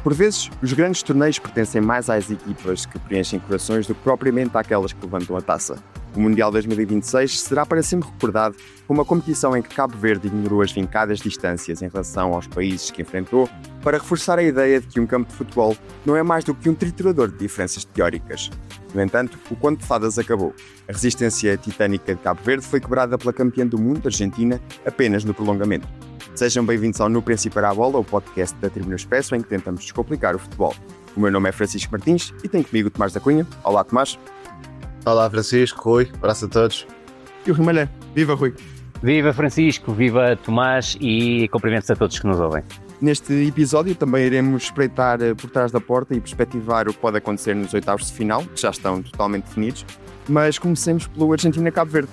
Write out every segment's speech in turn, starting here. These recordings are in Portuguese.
Por vezes, os grandes torneios pertencem mais às equipas que preenchem corações do que propriamente àquelas que levantam a taça. O Mundial 2026 será para sempre recordado como uma competição em que Cabo Verde ignorou as vincadas distâncias em relação aos países que enfrentou para reforçar a ideia de que um campo de futebol não é mais do que um triturador de diferenças teóricas. No entanto, o conto de fadas acabou. A resistência titânica de Cabo Verde foi quebrada pela campeã do mundo, Argentina, apenas no prolongamento. Sejam bem-vindos ao No Preço e para a Bola, o podcast da Tribuna Expresso em que tentamos descomplicar o futebol. O meu nome é Francisco Martins e tenho comigo o Tomás da Cunha. Olá, Tomás. Olá, Francisco, Rui, abraço a todos. E o Rui Malheiro. Viva, Rui. Viva, Francisco, viva, Tomás e cumprimentos a todos que nos ouvem. Neste episódio também iremos espreitar por trás da porta e perspectivar o que pode acontecer nos oitavos de final, que já estão totalmente definidos, mas comecemos pelo Argentina-Cabo Verde.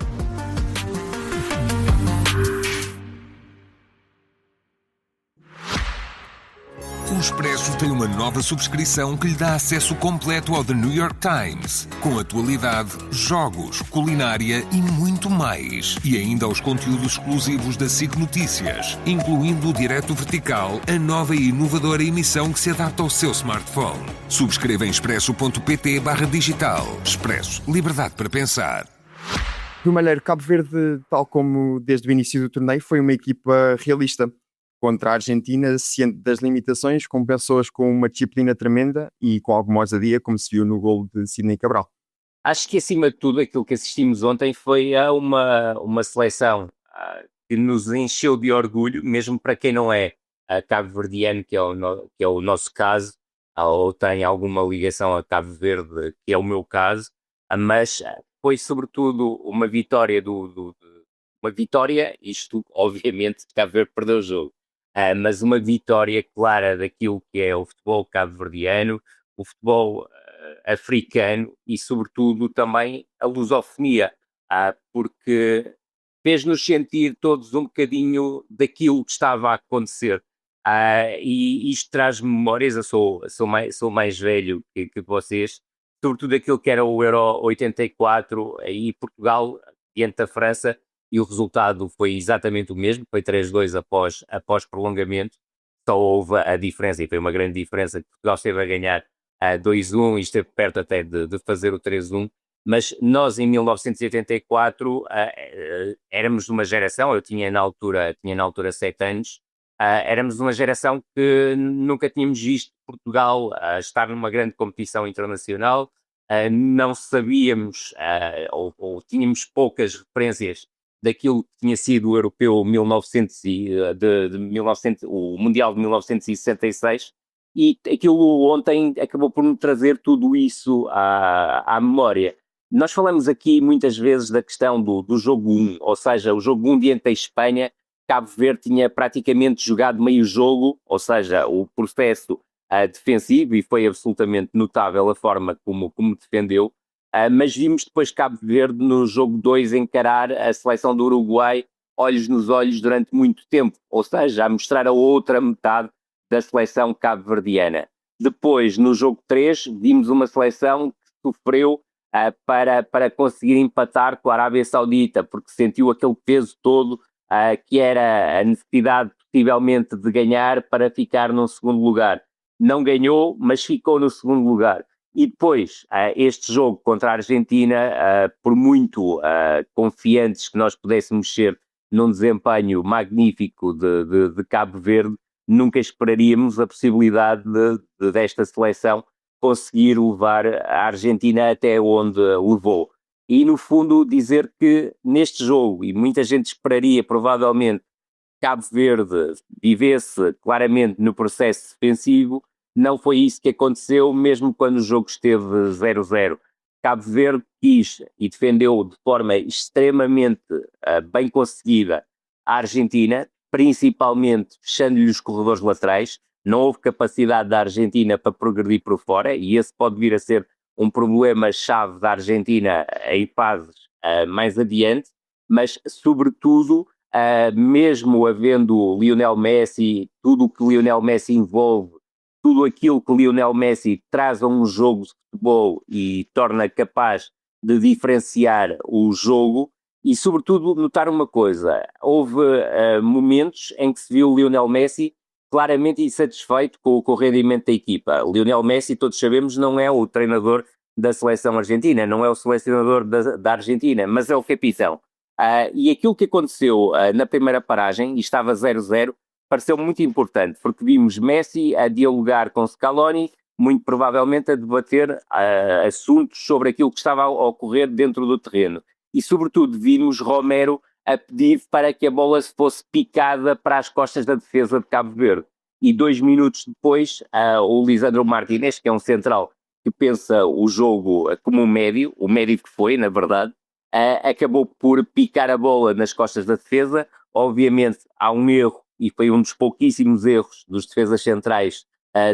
O Expresso tem uma nova subscrição que lhe dá acesso completo ao The New York Times, com atualidade, jogos, culinária e muito mais. E ainda aos conteúdos exclusivos da SIC Notícias, incluindo o Direto Vertical, a nova e inovadora emissão que se adapta ao seu smartphone. Subscreva em expresso.pt/digital. Expresso. Liberdade para pensar. Rui Malheiro, Cabo Verde, tal como desde o início do torneio, foi uma equipa realista contra a Argentina, ciente das limitações, com pessoas com uma disciplina tremenda e com alguma ousadia, como se viu no golo de Sidney Cabral. Acho que, acima de tudo, aquilo que assistimos ontem foi a uma seleção que nos encheu de orgulho, mesmo para quem não é cabo-verdiano, que é o nosso caso, ou tem alguma ligação a Cabo Verde, que é o meu caso, mas foi, sobretudo, uma vitória uma vitória, isto, obviamente, Cabo Verde perdeu o jogo. Mas uma vitória clara daquilo que é o futebol cabo-verdiano, o futebol africano e, sobretudo, também a lusofonia, porque fez-nos sentir todos um bocadinho daquilo que estava a acontecer. E isto traz-me memórias, eu sou mais velho que vocês, sobretudo aquilo que era o Euro 84 e Portugal diante da França. E o resultado foi exatamente o mesmo, foi 3-2 após prolongamento, só houve a diferença, e foi uma grande diferença, que Portugal esteve a ganhar 2-1 e esteve perto até de fazer o 3-1, mas nós em 1984 éramos de uma geração, eu tinha na altura 7 anos, éramos uma geração que nunca tínhamos visto Portugal estar numa grande competição internacional, não sabíamos ou tínhamos poucas referências daquilo que tinha sido o europeu 1900 o Mundial de 1966, e aquilo ontem acabou por me trazer tudo isso à memória. Nós falamos aqui muitas vezes da questão do jogo 1, ou seja, o jogo 1 diante da Espanha, Cabo Verde tinha praticamente jogado meio jogo, ou seja, o processo defensivo, e foi absolutamente notável a forma como defendeu. Mas vimos depois Cabo Verde no jogo 2 encarar a seleção do Uruguai olhos nos olhos durante muito tempo, ou seja, a mostrar a outra metade da seleção cabo-verdiana. Depois, no jogo 3, vimos uma seleção que sofreu para conseguir empatar com a Arábia Saudita, porque sentiu aquele peso todo que era a necessidade possivelmente de ganhar para ficar no segundo lugar. Não ganhou, mas ficou no segundo lugar. E depois, este jogo contra a Argentina, por muito confiantes que nós pudéssemos ser num desempenho magnífico de Cabo Verde, nunca esperaríamos a possibilidade desta seleção conseguir levar a Argentina até onde levou. E, no fundo, dizer que neste jogo, e muita gente esperaria provavelmente Cabo Verde vivesse claramente no processo defensivo, não foi isso que aconteceu, mesmo quando o jogo esteve 0-0. Cabo Verde quis e defendeu de forma extremamente bem conseguida a Argentina, principalmente fechando-lhe os corredores laterais. Não houve capacidade da Argentina para progredir por fora, e esse pode vir a ser um problema-chave da Argentina em fases mais adiante, mas, sobretudo, mesmo havendo Lionel Messi, tudo o que Lionel Messi envolve, tudo aquilo que Lionel Messi traz a um jogo de futebol e torna capaz de diferenciar o jogo, e sobretudo notar uma coisa: houve momentos em que se viu Lionel Messi claramente insatisfeito com o rendimento da equipa. Lionel Messi, todos sabemos, não é o treinador da seleção argentina, não é o selecionador da Argentina, mas é o capitão. E aquilo que aconteceu na primeira paragem, e estava 0-0, pareceu muito importante, porque vimos Messi a dialogar com Scaloni, muito provavelmente a debater assuntos sobre aquilo que estava a ocorrer dentro do terreno. E, sobretudo, vimos Romero a pedir para que a bola fosse picada para as costas da defesa de Cabo Verde. E 2 minutos depois, o Lisandro Martinez, que é um central que pensa o jogo como um médio, o médio que foi, na verdade, acabou por picar a bola nas costas da defesa. Obviamente há um erro, e foi um dos pouquíssimos erros dos defesas centrais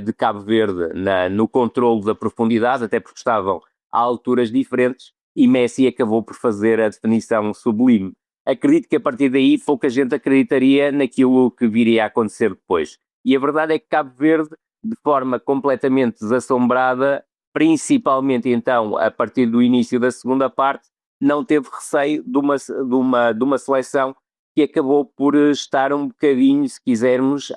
de Cabo Verde no controle da profundidade, até porque estavam a alturas diferentes, e Messi acabou por fazer a definição sublime. Acredito que a partir daí pouca gente acreditaria naquilo que viria a acontecer depois. E a verdade é que Cabo Verde, de forma completamente desassombrada, principalmente então a partir do início da segunda parte, não teve receio de uma seleção que acabou por estar um bocadinho, se quisermos,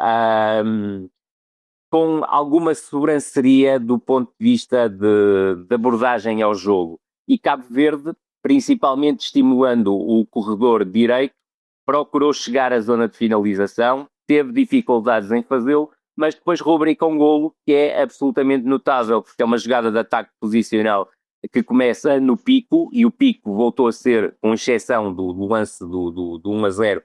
com alguma sobranceria do ponto de vista de abordagem ao jogo. E Cabo Verde, principalmente estimulando o corredor direito, procurou chegar à zona de finalização, teve dificuldades em fazê-lo, mas depois rubrica um golo que é absolutamente notável, porque é uma jogada de ataque posicional que começa no pico, e o pico voltou a ser, com exceção do lance do 1-0,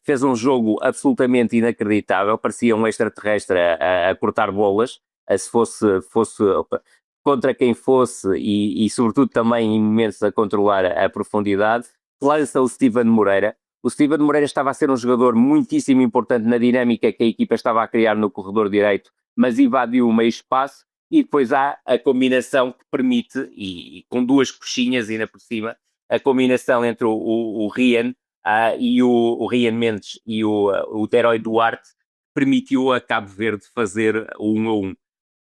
fez um jogo absolutamente inacreditável, parecia um extraterrestre a cortar bolas, se fosse contra quem fosse, e sobretudo também em momentos a controlar a profundidade. Lança o Steven Moreira. O Steven Moreira estava a ser um jogador muitíssimo importante na dinâmica que a equipa estava a criar no corredor direito, mas invadiu o meio espaço, e depois há a combinação que permite, e com duas coxinhas ainda por cima, a combinação entre o Rian e o Rian Mendes e o Terói Duarte, permitiu a Cabo Verde fazer o 1-1.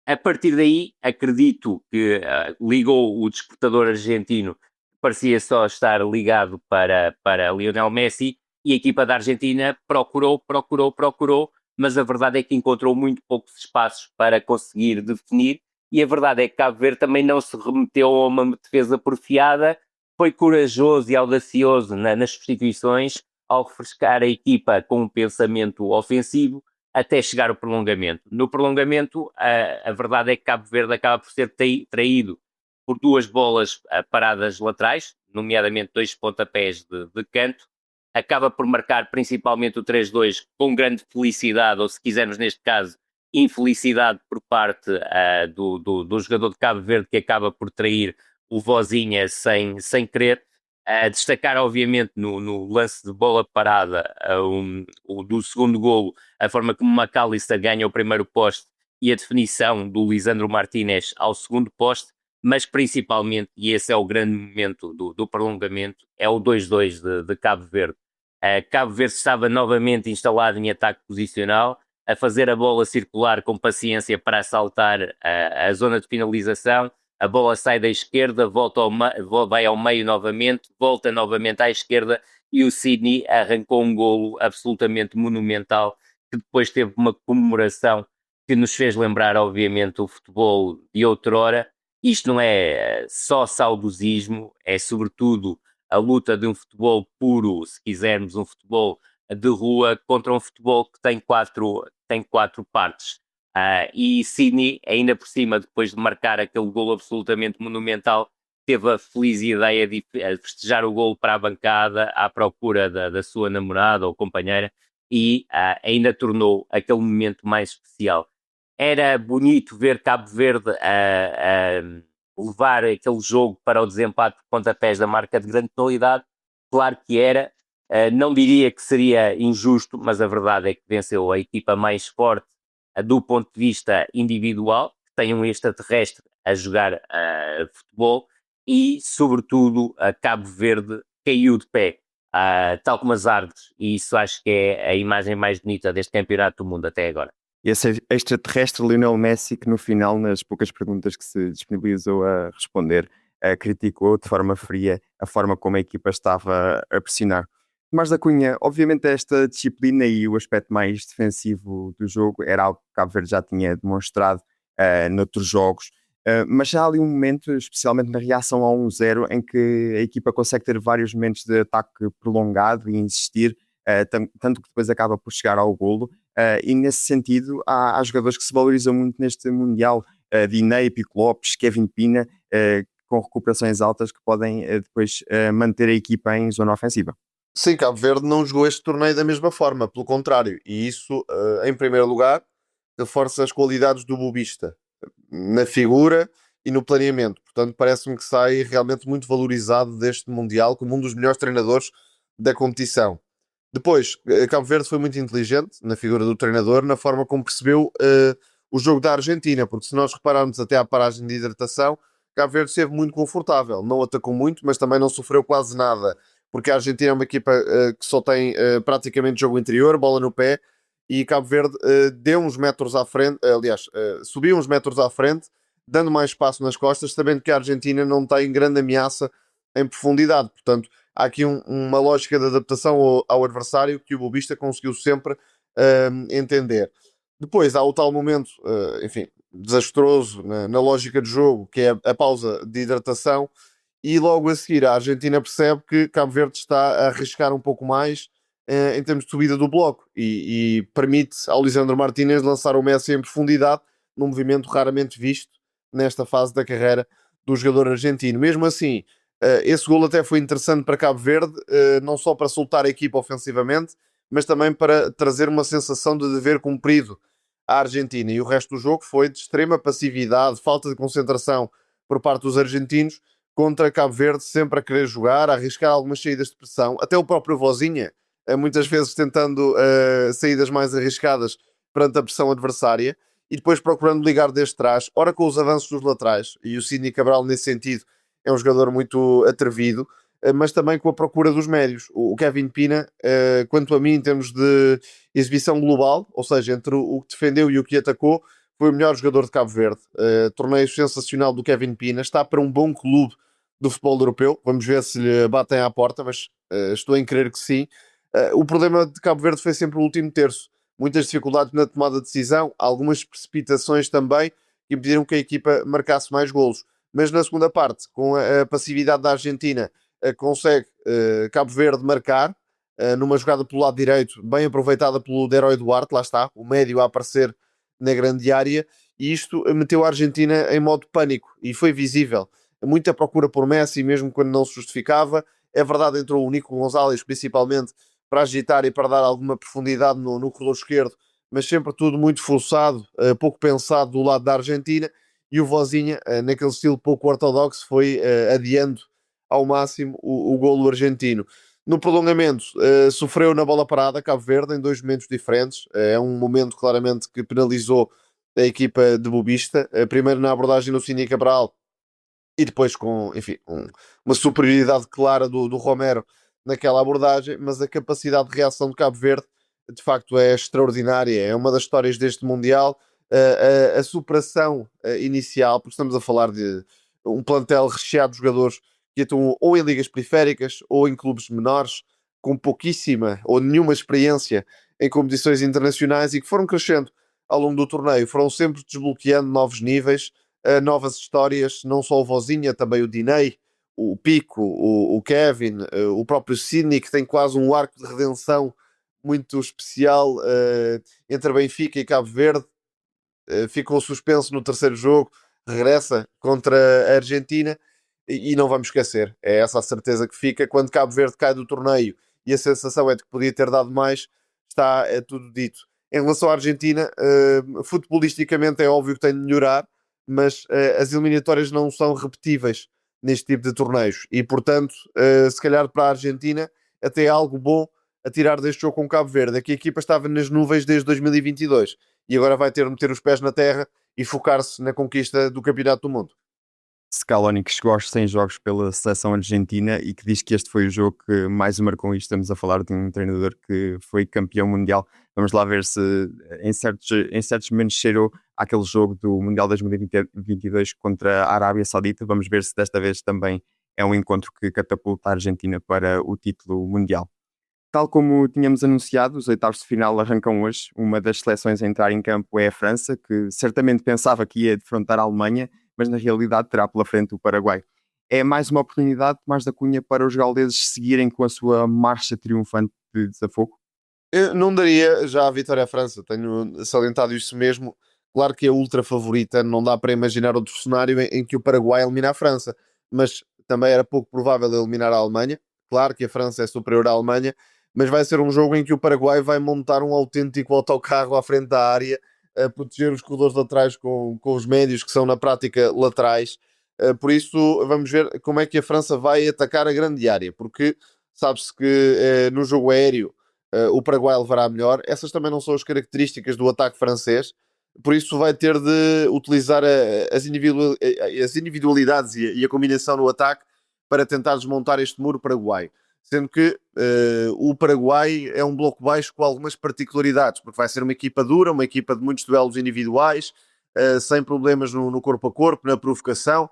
A partir daí, acredito que ligou o despertador argentino, que parecia só estar ligado para Lionel Messi, e a equipa da Argentina procurou, mas a verdade é que encontrou muito poucos espaços para conseguir definir, e a verdade é que Cabo Verde também não se remeteu a uma defesa porfiada, foi corajoso e audacioso nas substituições, ao refrescar a equipa com um pensamento ofensivo, até chegar ao prolongamento. No prolongamento, a verdade é que Cabo Verde acaba por ser traído por duas bolas paradas laterais, nomeadamente 2 pontapés de canto, acaba por marcar principalmente o 3-2 com grande felicidade, ou se quisermos neste caso, infelicidade por parte do jogador de Cabo Verde, que acaba por trair o Vozinha sem querer. Destacar obviamente no lance de bola parada do segundo golo, a forma como McAllister ganha o primeiro poste e a definição do Lisandro Martinez ao segundo poste, mas principalmente, e esse é o grande momento do prolongamento, é o 2-2 de Cabo Verde. Cabo Verde estava novamente instalado em ataque posicional, a fazer a bola circular com paciência para assaltar a zona de finalização. A bola sai da esquerda, vai ao meio novamente, volta novamente à esquerda, e o Sydney arrancou um golo absolutamente monumental, que depois teve uma comemoração que nos fez lembrar, obviamente, o futebol de outrora. Isto não é só saudosismo, é sobretudo a luta de um futebol puro, se quisermos, um futebol de rua, contra um futebol que tem quatro partes. E Sydney, ainda por cima, depois de marcar aquele golo absolutamente monumental, teve a feliz ideia de festejar o golo para a bancada à procura da sua namorada ou companheira, e ainda tornou aquele momento mais especial. Era bonito ver Cabo Verde levar aquele jogo para o desempate de pontapés da marca de grande penalidade. Claro que era. Não diria que seria injusto, mas a verdade é que venceu a equipa mais forte do ponto de vista individual, que tem um extraterrestre a jogar futebol, e, sobretudo, a Cabo Verde caiu de pé, tal como as árvores, e isso acho que é a imagem mais bonita deste campeonato do mundo até agora. Esse extraterrestre Lionel Messi, que no final, nas poucas perguntas que se disponibilizou a responder, criticou de forma fria a forma como a equipa estava a pressionar. Tomás da Cunha, obviamente esta disciplina e o aspecto mais defensivo do jogo era algo que Cabo Verde já tinha demonstrado noutros jogos, mas há ali um momento, especialmente na reação ao 1-0, em que a equipa consegue ter vários momentos de ataque prolongado e insistir, tanto que depois acaba por chegar ao golo, e nesse sentido há jogadores que se valorizam muito neste Mundial, Diney, Pico Lopes, Kevin Pina, com recuperações altas que podem depois manter a equipa em zona ofensiva. Sim, Cabo Verde não jogou este torneio da mesma forma, pelo contrário, e isso, em primeiro lugar, reforça as qualidades do Bobista na figura e no planeamento. Portanto, parece-me que sai realmente muito valorizado deste Mundial como um dos melhores treinadores da competição. Depois, Cabo Verde foi muito inteligente na figura do treinador, na forma como percebeu o jogo da Argentina, porque se nós repararmos até à paragem de hidratação, Cabo Verde esteve muito confortável, não atacou muito, mas também não sofreu quase nada, porque a Argentina é uma equipa que só tem praticamente jogo interior, bola no pé, e Cabo Verde deu uns metros à frente, aliás, subiu uns metros à frente, dando mais espaço nas costas, sabendo que a Argentina não tem grande ameaça em profundidade. Portanto, há aqui uma lógica de adaptação ao adversário que o Bobista conseguiu sempre entender. Depois há o tal momento, enfim, desastroso na lógica de jogo, que é a pausa de hidratação, e logo a seguir a Argentina percebe que Cabo Verde está a arriscar um pouco mais em termos de subida do bloco e permite ao Lisandro Martínez lançar o Messi em profundidade, num movimento raramente visto nesta fase da carreira do jogador argentino. Mesmo assim, esse golo até foi interessante para Cabo Verde, não só para soltar a equipa ofensivamente, mas também para trazer uma sensação de dever cumprido à Argentina. E o resto do jogo foi de extrema passividade, falta de concentração por parte dos argentinos, contra Cabo Verde, sempre a querer jogar, a arriscar algumas saídas de pressão. Até o próprio Vozinha, muitas vezes tentando saídas mais arriscadas perante a pressão adversária, e depois procurando ligar desde trás, ora com os avanços dos laterais, e o Sidney Cabral nesse sentido é um jogador muito atrevido, mas também com a procura dos médios. O Kevin Pina, quanto a mim, em termos de exibição global, ou seja, entre o que defendeu e o que atacou, foi o melhor jogador de Cabo Verde. Torneio sensacional do Kevin Pina, está para um bom clube do futebol europeu. Vamos ver se lhe batem à porta, mas estou em crer que sim. O problema de Cabo Verde foi sempre o último terço. Muitas dificuldades na tomada de decisão, algumas precipitações também, que impediram que a equipa marcasse mais golos. Mas na segunda parte, com a passividade da Argentina, consegue Cabo Verde marcar, numa jogada pelo lado direito, bem aproveitada pelo Leroy Duarte, lá está, o médio a aparecer na grande área, e isto meteu a Argentina em modo pânico, e foi visível. Muita procura por Messi, mesmo quando não se justificava. É verdade, entrou o Nico Gonzalez, principalmente, para agitar e para dar alguma profundidade no corredor esquerdo, mas sempre tudo muito forçado, pouco pensado do lado da Argentina, e o Vozinha, naquele estilo pouco ortodoxo, foi adiando ao máximo o golo argentino. No prolongamento, sofreu na bola parada Cabo Verde em dois momentos diferentes. É um momento claramente que penalizou a equipa de Bobista. Primeiro na abordagem do Sidney Cabral e depois com, enfim, uma superioridade clara do Romero naquela abordagem, mas a capacidade de reação de Cabo Verde de facto é extraordinária. É uma das histórias deste Mundial. A superação inicial, porque estamos a falar de um plantel recheado de jogadores que atuam ou em ligas periféricas ou em clubes menores, com pouquíssima ou nenhuma experiência em competições internacionais e que foram crescendo ao longo do torneio, foram sempre desbloqueando novos níveis, novas histórias, não só o Vozinha, também o Diney, o Pico, o Kevin, o próprio Sidney, que tem quase um arco de redenção muito especial entre Benfica e Cabo Verde. Ficou suspenso no terceiro jogo, regressa contra a Argentina e não vamos esquecer, é essa a certeza que fica quando Cabo Verde cai do torneio e a sensação é de que podia ter dado mais, está tudo dito. Em relação à Argentina, futebolisticamente é óbvio que tem de melhorar, mas as eliminatórias não são repetíveis neste tipo de torneios e portanto, se calhar para a Argentina até é algo bom a tirar deste jogo com Cabo Verde, é que a equipa estava nas nuvens desde 2022 e agora vai ter de meter os pés na terra e focar-se na conquista do Campeonato do Mundo. Scaloni, que chegou aos 100 jogos pela seleção argentina e que diz que este foi o jogo que mais o marcou, e estamos a falar de um treinador que foi campeão mundial. Vamos lá ver se em certos momentos cheirou àquele jogo do Mundial 2022 contra a Arábia Saudita. Vamos ver se desta vez também é um encontro que catapulta a Argentina para o título mundial. Tal como tínhamos anunciado, os oitavos de final arrancam hoje. Uma das seleções a entrar em campo é a França, que certamente pensava que ia defrontar a Alemanha, mas na realidade terá pela frente o Paraguai. É mais uma oportunidade, Tomás da Cunha, para os gauleses seguirem com a sua marcha triunfante de desafogo? Eu não daria já a vitória à França, tenho salientado isso mesmo. Claro que é ultra favorita, não dá para imaginar outro cenário em que o Paraguai elimina a França, mas também era pouco provável eliminar a Alemanha. Claro que a França é superior à Alemanha, mas vai ser um jogo em que o Paraguai vai montar um autêntico autocarro à frente da área, a proteger os corredores laterais com os médios, que são na prática laterais. Por isso, vamos ver como é que a França vai atacar a grande área, porque sabe-se que no jogo aéreo o Paraguai levará melhor. Essas também não são as características do ataque francês, por isso vai ter de utilizar as individualidades e a combinação no ataque para tentar desmontar este muro paraguaio. Sendo que o Paraguai é um bloco baixo com algumas particularidades, porque vai ser uma equipa dura, uma equipa de muitos duelos individuais, sem problemas no corpo a corpo, na provocação.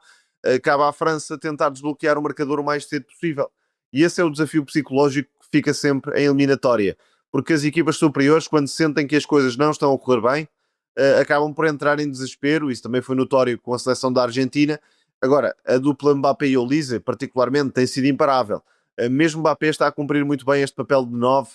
Cabe à França tentar desbloquear o marcador o mais cedo possível. E esse é o desafio psicológico que fica sempre em eliminatória. Porque as equipas superiores, quando sentem que as coisas não estão a correr bem, acabam por entrar em desespero. Isso também foi notório com a seleção da Argentina. Agora, a dupla Mbappé e Olise, particularmente, tem sido imparável. Mesmo Mbappé está a cumprir muito bem este papel de 9,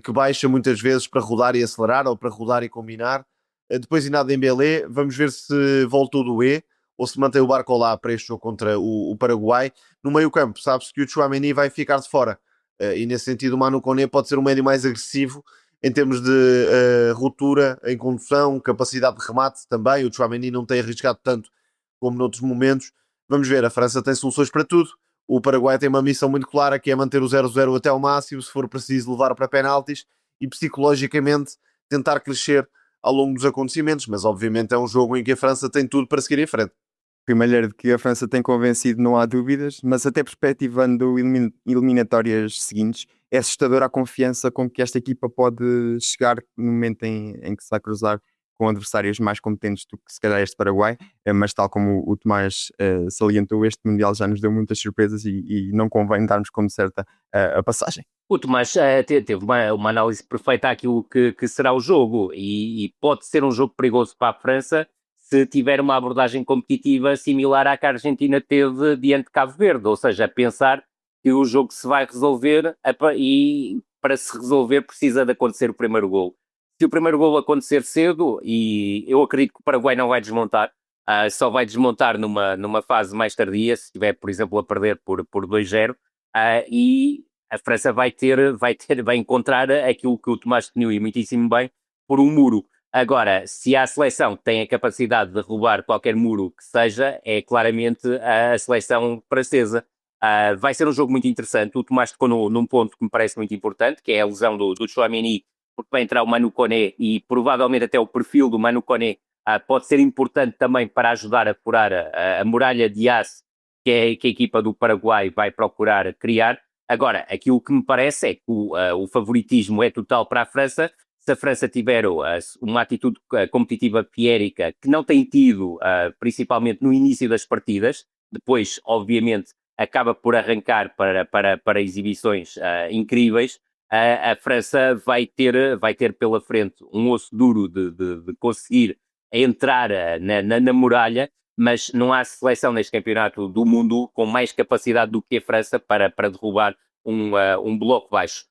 que baixa muitas vezes para rodar e acelerar, ou para rodar e combinar. Depois, Inad Dembélé, vamos ver se voltou do E, ou se mantém o barco lá para este jogo contra o Paraguai. No meio campo, sabe-se que o Tchouaméni vai ficar de fora. E nesse sentido o Manu Koné pode ser um médio mais agressivo em termos de ruptura em condução, capacidade de remate também. O Tchouaméni não tem arriscado tanto como noutros momentos. Vamos ver, a França tem soluções para tudo. O Paraguai tem uma missão muito clara, que é manter o 0-0 até ao máximo, se for preciso levar para penaltis, e psicologicamente tentar crescer ao longo dos acontecimentos, mas obviamente é um jogo em que a França tem tudo para seguir em frente. Primeiro, de que a França tem convencido, não há dúvidas, mas até perspectivando eliminatórias seguintes, é assustadora a confiança com que esta equipa pode chegar no momento em que se vai cruzar com adversários mais competentes do que se calhar este Paraguai, mas tal como o Tomás salientou, este Mundial já nos deu muitas surpresas e não convém darmos como certa a passagem. O Tomás teve uma análise perfeita àquilo que será o jogo e pode ser um jogo perigoso para a França se tiver uma abordagem competitiva similar à que a Argentina teve diante de Cabo Verde, ou seja, pensar que o jogo se vai resolver e para se resolver precisa de acontecer o primeiro golo. Se o primeiro golo acontecer cedo, e eu acredito que o Paraguai não vai desmontar, só vai desmontar numa fase mais tardia, se estiver, por exemplo, a perder por 2-0, e a França vai encontrar aquilo que o Tomás definiu e muitíssimo bem, por um muro. Agora, se a seleção tem a capacidade de derrubar qualquer muro que seja, é claramente a seleção francesa. Vai ser um jogo muito interessante. O Tomás tocou num ponto que me parece muito importante, que é a lesão do Tchouaméni, porque vai entrar o Manu Koné e provavelmente até o perfil do Manu Koné pode ser importante também para ajudar a furar a muralha de aço que a equipa do Paraguai vai procurar criar. Agora, aquilo que me parece é que o favoritismo é total para a França. Se a França tiver uma atitude competitiva piérica que não tem tido, principalmente no início das partidas, depois, obviamente, acaba por arrancar para exibições incríveis, a França vai ter pela frente um osso duro de conseguir entrar na muralha, mas não há seleção neste campeonato do mundo com mais capacidade do que a França para derrubar um bloco baixo.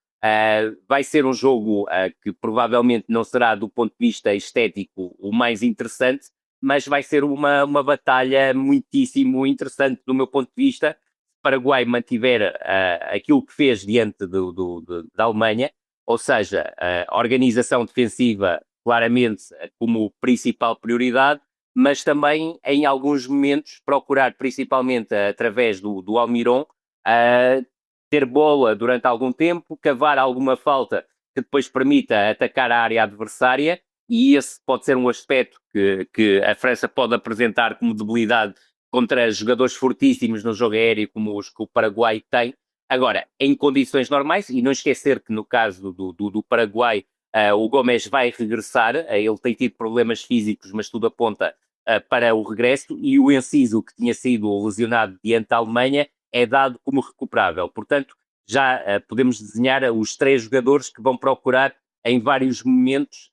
Vai ser um jogo que provavelmente não será, do ponto de vista estético, o mais interessante, mas vai ser uma batalha muitíssimo interessante do meu ponto de vista. Se o Paraguai mantiver aquilo que fez diante da Alemanha, ou seja, a organização defensiva claramente como principal prioridade, mas também em alguns momentos procurar, principalmente através do Almiron, ter bola durante algum tempo, cavar alguma falta que depois permita atacar a área adversária, e esse pode ser um aspecto que a França pode apresentar como debilidade contra jogadores fortíssimos no jogo aéreo como os que o Paraguai tem. Agora, em condições normais, e não esquecer que no caso do Paraguai o Gomes vai regressar, ele tem tido problemas físicos, mas tudo aponta para o regresso, e o Enciso, que tinha sido lesionado diante da Alemanha, é dado como recuperável. Portanto, já podemos desenhar os 3 jogadores que vão procurar em vários momentos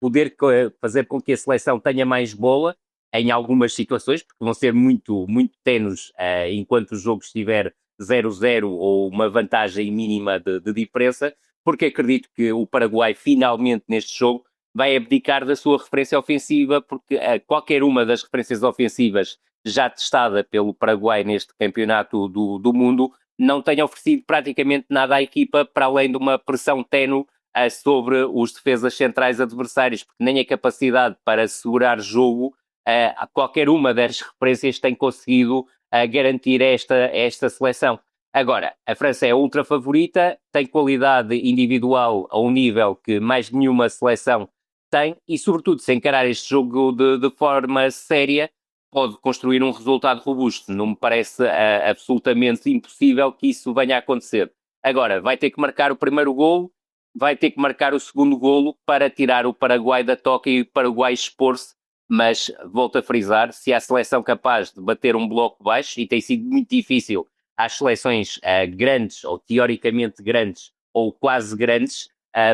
poder fazer com que a seleção tenha mais bola em algumas situações, porque vão ser muito, muito tenos enquanto o jogo estiver 0-0 ou uma vantagem mínima de diferença, porque acredito que o Paraguai finalmente neste jogo vai abdicar da sua referência ofensiva, porque qualquer uma das referências ofensivas já testada pelo Paraguai neste campeonato do mundo não tem oferecido praticamente nada à equipa para além de uma pressão ténue sobre os defesas centrais adversários, porque nem a capacidade para segurar jogo a qualquer uma das referências tem conseguido garantir esta seleção. Agora, a França é a ultra favorita, tem qualidade individual a um nível que mais nenhuma seleção tem e, sobretudo, se encarar este jogo de forma séria, pode construir um resultado robusto. Não me parece absolutamente impossível que isso venha a acontecer. Agora, vai ter que marcar o primeiro golo, vai ter que marcar o segundo golo para tirar o Paraguai da toca e o Paraguai expor-se, mas volto a frisar, se há seleção capaz de bater um bloco baixo, e tem sido muito difícil às seleções grandes, ou teoricamente grandes, ou quase grandes,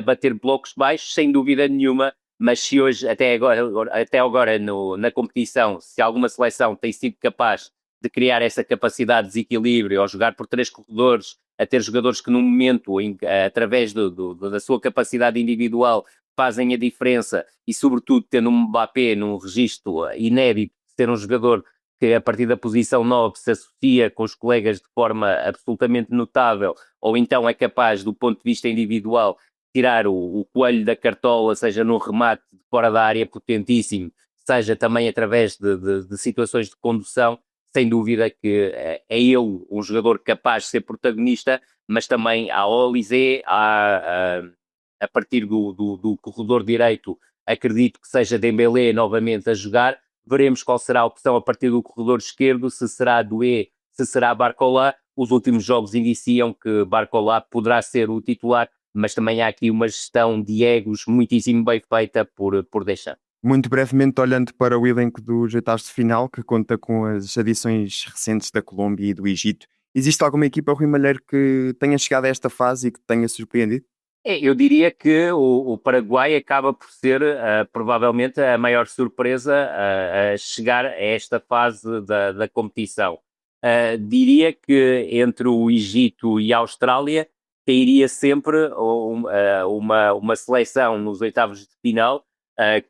bater blocos baixos, sem dúvida nenhuma, mas se hoje, até agora na competição, se alguma seleção tem sido capaz de criar essa capacidade de desequilíbrio, ou jogar por 3 corredores, a ter jogadores que num momento, através da sua capacidade individual, fazem a diferença, e sobretudo tendo um Mbappé num registro inédito, ser um jogador que a partir da posição 9 se associa com os colegas de forma absolutamente notável, ou então é capaz, do ponto de vista individual, tirar o coelho da cartola, seja num remate de fora da área potentíssimo, seja também através de situações de condução. Sem dúvida que é ele um jogador capaz de ser protagonista, mas também há Olise, a partir do corredor direito, acredito que seja Dembélé novamente a jogar. Veremos qual será a opção a partir do corredor esquerdo, se será Doué, se será Barcola. Os últimos jogos indiciam que Barcola poderá ser o titular, mas também há aqui uma gestão de egos muitíssimo bem feita por Deschamps. Muito brevemente, olhando para o elenco dos oitavos de final, que conta com as adições recentes da Colômbia e do Egito, existe alguma equipa, Rui Malheiro, que tenha chegado a esta fase e que tenha surpreendido? Eu diria que o Paraguai acaba por ser provavelmente a maior surpresa a chegar a esta fase da competição. Diria que entre o Egito e a Austrália cairia sempre uma seleção nos oitavos de final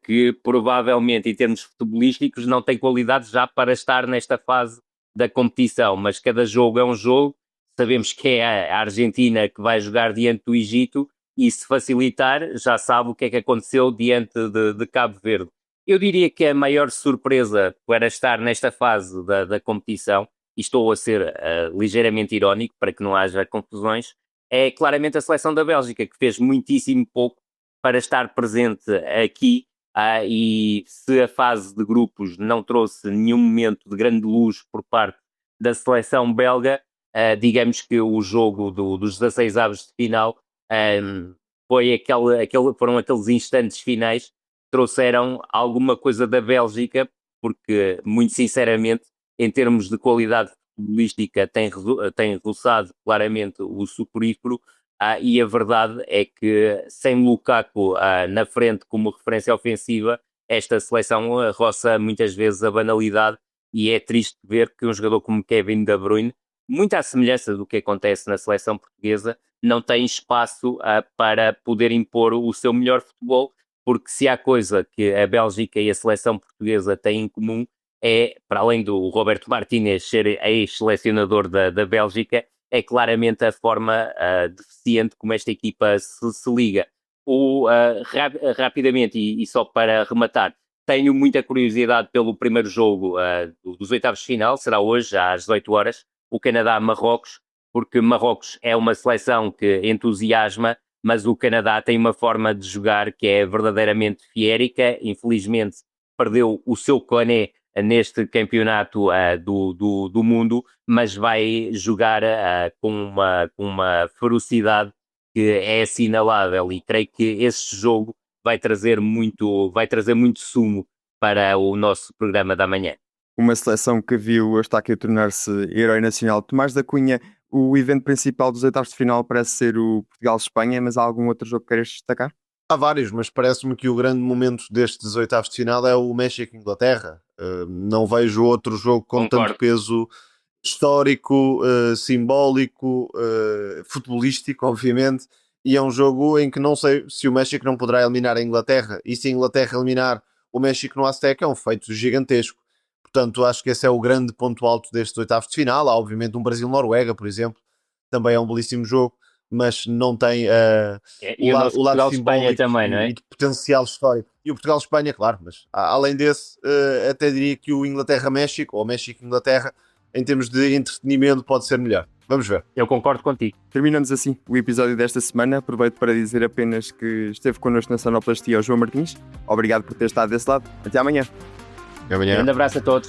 que provavelmente em termos futebolísticos não tem qualidade já para estar nesta fase da competição, mas cada jogo é um jogo. Sabemos que é a Argentina que vai jogar diante do Egito, e se facilitar, já sabe o que é que aconteceu diante de Cabo Verde. Eu diria que a maior surpresa para estar nesta fase da competição, e estou a ser ligeiramente irónico para que não haja confusões, é claramente a seleção da Bélgica, que fez muitíssimo pouco para estar presente aqui, e se a fase de grupos não trouxe nenhum momento de grande luz por parte da seleção belga, digamos que o jogo dos 16 avos de final foram aqueles instantes finais que trouxeram alguma coisa da Bélgica, porque, muito sinceramente, em termos de qualidade futebolística, tem roçado claramente o soporífero, e a verdade é que, sem Lukaku na frente como referência ofensiva, esta seleção roça muitas vezes a banalidade, e é triste ver que um jogador como Kevin De Bruyne, muito à semelhança do que acontece na seleção portuguesa, não tem espaço para poder impor o seu melhor futebol, porque se há coisa que a Bélgica e a seleção portuguesa têm em comum é, para além do Roberto Martínez ser ex-selecionador da Bélgica, é claramente a forma deficiente como esta equipa se liga. Rapidamente, e só para rematar, tenho muita curiosidade pelo primeiro jogo dos oitavos de final, será hoje às 18 horas, o Canadá-Marrocos, porque Marrocos é uma seleção que entusiasma, mas o Canadá tem uma forma de jogar que é verdadeiramente fiérica. Infelizmente perdeu o seu Koné neste campeonato do mundo, mas vai jogar com uma ferocidade que é assinalável, e creio que esse jogo vai trazer muito sumo para o nosso programa da manhã. Uma seleção que viu o Eustáquio tornar-se herói nacional. Tomás da Cunha, o evento principal dos oitavos de final parece ser o Portugal-Espanha, mas há algum outro jogo que queiras destacar? Há vários, mas parece-me que o grande momento destes oitavos de final é o México-Inglaterra. Não vejo outro jogo com Concordo. tanto peso histórico, simbólico, futebolístico, obviamente, e é um jogo em que não sei se o México não poderá eliminar a Inglaterra, e se a Inglaterra eliminar o México no Azteca é um feito gigantesco. Portanto, acho que esse é o grande ponto alto destes oitavos de final. Há obviamente um Brasil-Noruega, por exemplo, também é um belíssimo jogo, mas não tem E o nosso o lado Portugal-Espanha simbólico também, não é? e de potencial histórico. E o Portugal-Espanha, claro, mas além desse, até diria que o Inglaterra-México, ou México-Inglaterra, em termos de entretenimento, pode ser melhor. Vamos ver. Eu concordo contigo. Terminamos assim o episódio desta semana. Aproveito para dizer apenas que esteve connosco na Sonoplastia o João Martins. Obrigado por ter estado desse lado. Até amanhã. Amanhã. Grande abraço a todos.